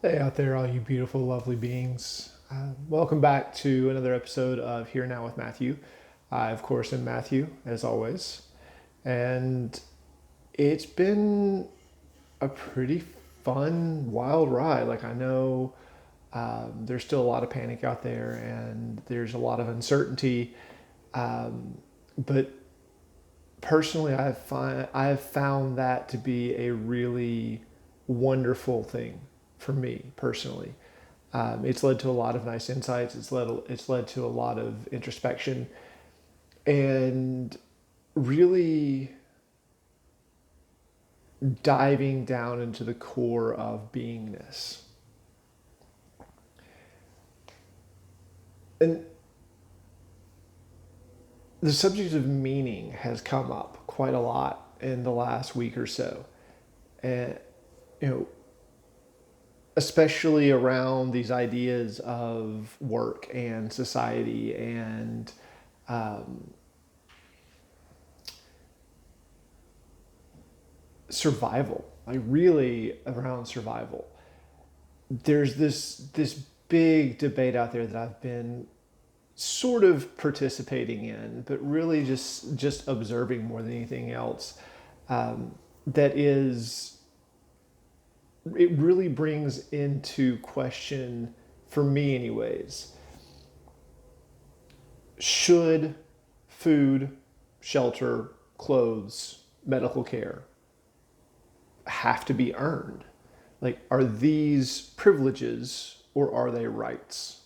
Hey out there, all you beautiful, lovely beings. Welcome back to another episode of Here Now with Matthew. I, of course, am Matthew, as always. And it's been a pretty fun, wild ride. Like, I know there's still a lot of panic out there and there's a lot of uncertainty. But personally, I have found that to be a really wonderful thing for me personally. It's led to a lot of nice insights. It's led to a lot of introspection and really diving down into the core of beingness. And the subject of meaning has come up quite a lot in the last week or so. And you know, especially around these ideas of work and society and survival, like really around survival. There's this big debate out there that I've been sort of participating in, but really just observing more than anything else. That is, it really brings into question, for me anyways, should food, shelter, clothes, medical care have to be earned? Like, are these privileges or are they rights?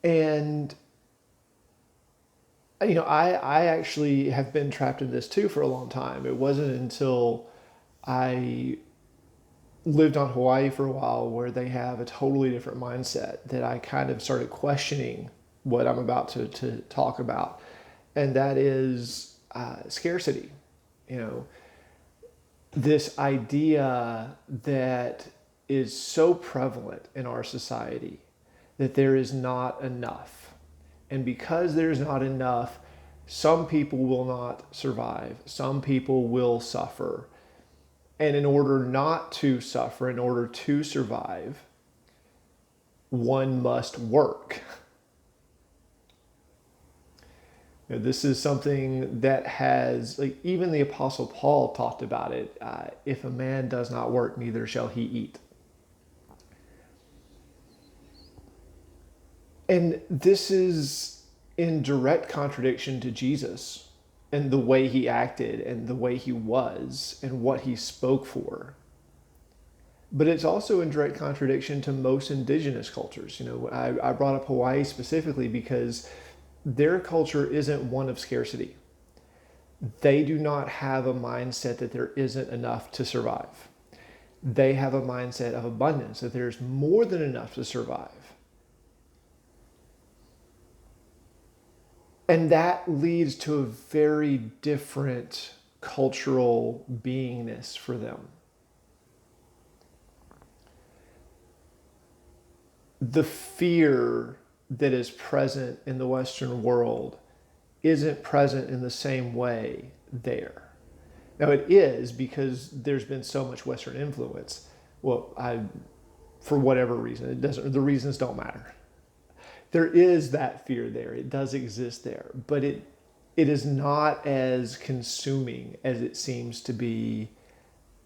And I actually have been trapped in this too for a long time. It wasn't until I lived on Hawaii for a while where they have a totally different mindset that I kind of started questioning what I'm about to talk about. And that is scarcity. You know, this idea that is so prevalent in our society that there is not enough. And because there's not enough, some people will not survive, some people will suffer. And in order not to suffer, in order to survive, one must work. This is something that has, like, even the Apostle Paul talked about it. If a man does not work, neither shall he eat. And this is in direct contradiction to Jesus and the way he acted and the way he was and what he spoke for. But it's also in direct contradiction to most indigenous cultures. I brought up Hawaii specifically because their culture isn't one of scarcity. They do not have a mindset that there isn't enough to survive. They have a mindset of abundance, that there's more than enough to survive. And that leads to a very different cultural beingness for them. The fear that is present in the Western world isn't present in the same way there. Now it is because there's been so much Western influence. Well, for whatever reason, it doesn't. The reasons don't matter. There is that fear there. It does exist there, but it is not as consuming as it seems to be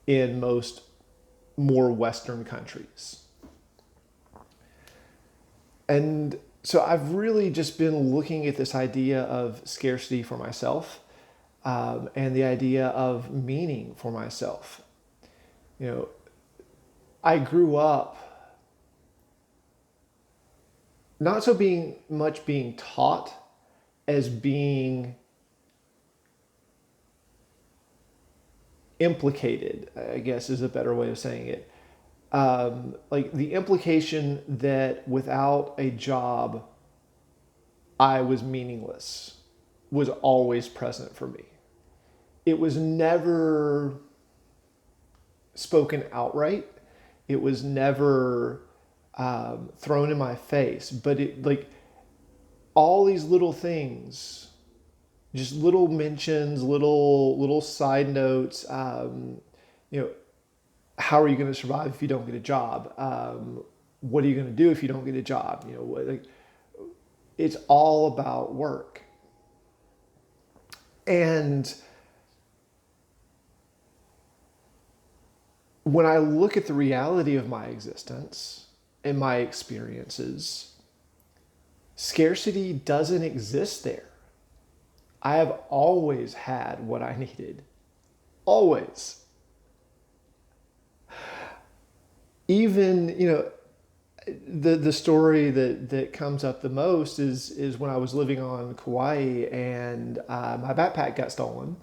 in most more Western countries. And so I've really just been looking at this idea of scarcity for myself, and the idea of meaning for myself. You know, I grew up not so being much being taught as being implicated, I guess is a better way of saying it. Like the implication that without a job, I was meaningless was always present for me. It was never spoken outright. It was never thrown in my face, but it, like, all these little things, just little mentions, little side notes, you know, how are you going to survive if you don't get a job? What are you going to do if you don't get a job? Like, it's all about work. And when I look at the reality of my existence and my experiences, scarcity doesn't exist there. I have always had what I needed. Always. Even, the story that comes up the most is when I was living on Kauai and my backpack got stolen.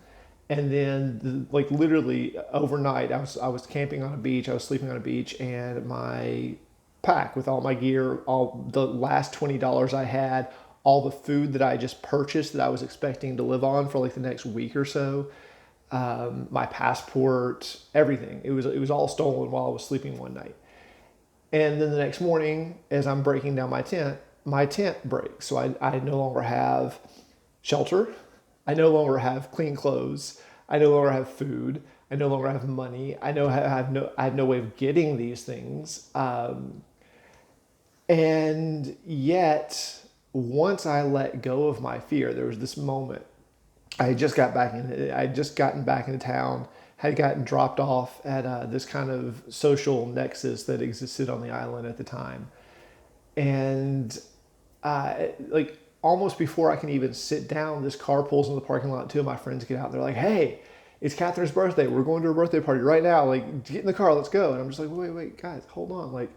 And then, like literally overnight, I was camping on a beach. I was sleeping on a beach, and my pack with all my gear, all the last $20 I had, all the food that I just purchased that I was expecting to live on for like the next week or so, my passport, everything. It was all stolen while I was sleeping one night. And then the next morning, as I'm breaking down my tent breaks. So I no longer have shelter. I no longer have clean clothes. I no longer have food. I no longer have money. I have no way of getting these things. And yet, once I let go of my fear, there was this moment. I had just gotten back into town, had gotten dropped off at this kind of social nexus that existed on the island at the time. And like almost before I can even sit down, this car pulls in the parking lot. Two of my friends get out. They're like, "Hey, it's Catherine's birthday. We're going to her birthday party right now. Like, get in the car. Let's go." And I'm just like, wait, guys, hold on. Like,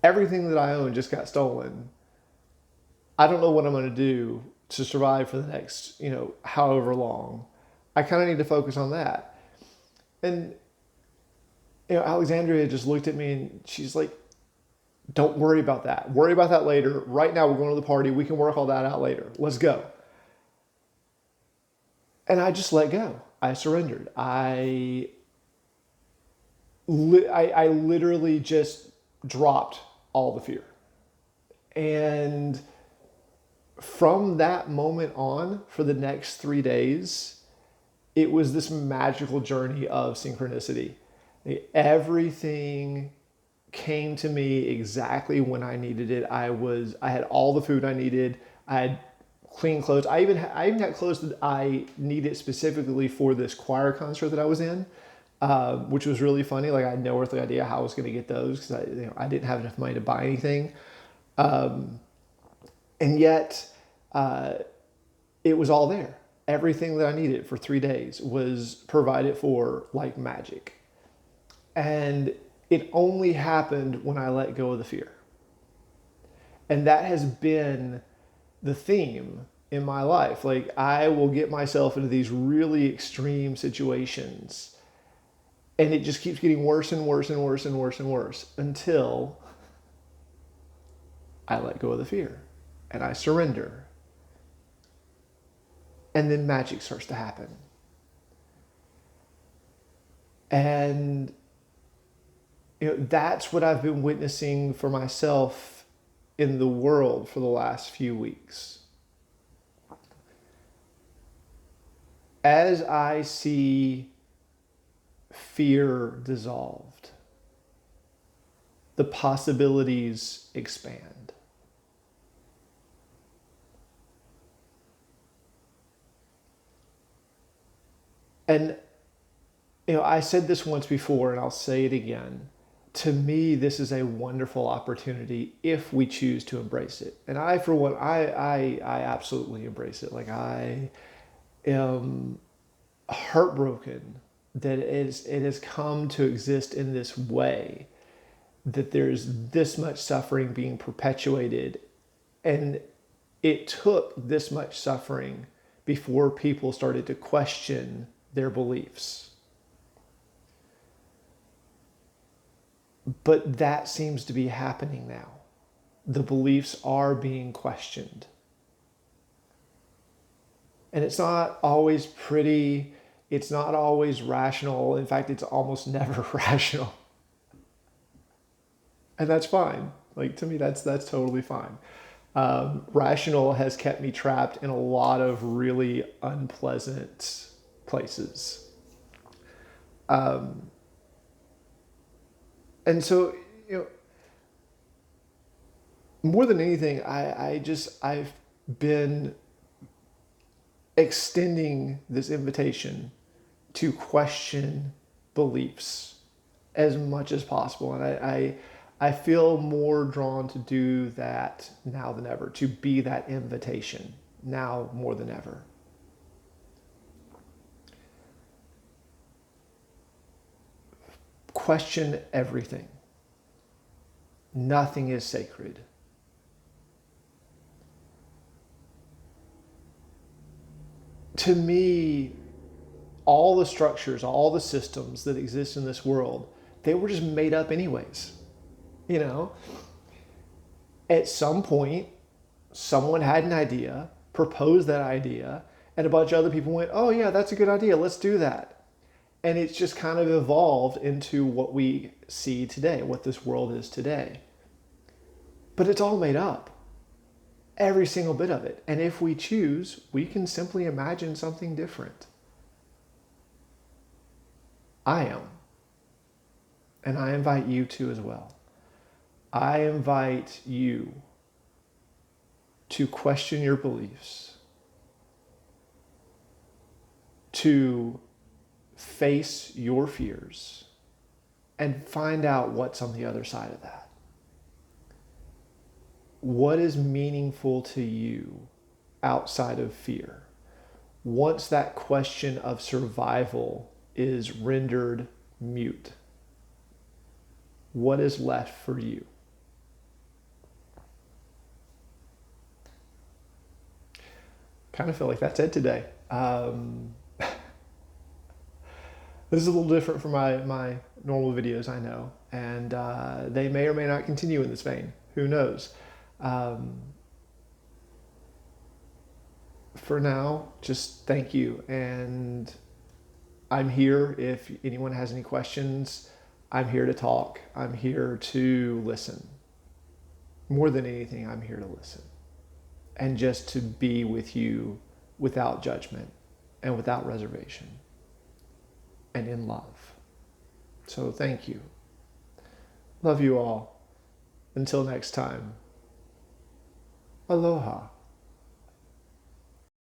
everything that I own just got stolen. I don't know what I'm going to do to survive for the next, however long. I kind of need to focus on that. And, Alexandria just looked at me and she's like, don't worry about that. Worry about that later. Right now, we're going to the party. We can work all that out later. Let's go. And I just let go. I surrendered. I literally just dropped all the fear. And from that moment on, for the next 3 days, it was this magical journey of synchronicity. Everything came to me exactly when I needed it. I had all the food I needed. I had clean clothes. I even had clothes that I needed specifically for this choir concert that I was in, which was really funny. Like, I had no earthly idea how I was going to get those because I didn't have enough money to buy anything. And yet, it was all there. Everything that I needed for 3 days was provided for like magic. And it only happened when I let go of the fear. And that has been the theme in my life. Like, I will get myself into these really extreme situations, and it just keeps getting worse and worse and worse and worse and worse until I let go of the fear and I surrender. And then magic starts to happen. And that's what I've been witnessing for myself in the world for the last few weeks. As I see fear dissolved, the possibilities expand. And, I said this once before and I'll say it again. To me, this is a wonderful opportunity if we choose to embrace it. And I, for one, I absolutely embrace it. Like, I am heartbroken that it has come to exist in this way, that there's this much suffering being perpetuated. And it took this much suffering before people started to question their beliefs. But that seems to be happening now. The beliefs are being questioned. And it's not always pretty. It's not always rational. In fact, it's almost never rational. And that's fine. Like, to me, that's totally fine. Rational has kept me trapped in a lot of really unpleasant places. And so, you know, more than anything, I've been extending this invitation to question beliefs as much as possible. And I feel more drawn to do that now than ever, to be that invitation now more than ever. Question everything. Nothing is sacred. To me, all the structures, all the systems that exist in this world, they were just made up anyways. You know, at some point, someone had an idea, proposed that idea, and a bunch of other people went, oh yeah, that's a good idea, let's do that. And it's just kind of evolved into what we see today, what this world is today. But it's all made up. Every single bit of it. And if we choose, we can simply imagine something different. I am. And I invite you to as well. I invite you to question your beliefs, to face your fears, and find out what's on the other side of that. What is meaningful to you outside of fear? Once that question of survival is rendered mute, what is left for you? Kind of feel like that's it today. This is a little different from my normal videos, I know, and they may or may not continue in this vein. Who knows? For now, just thank you. And I'm here if anyone has any questions. I'm here to talk. I'm here to listen. More than anything, I'm here to listen. And just to be with you without judgment and without reservation and in love. So thank you. Love you all. Until next time. Aloha.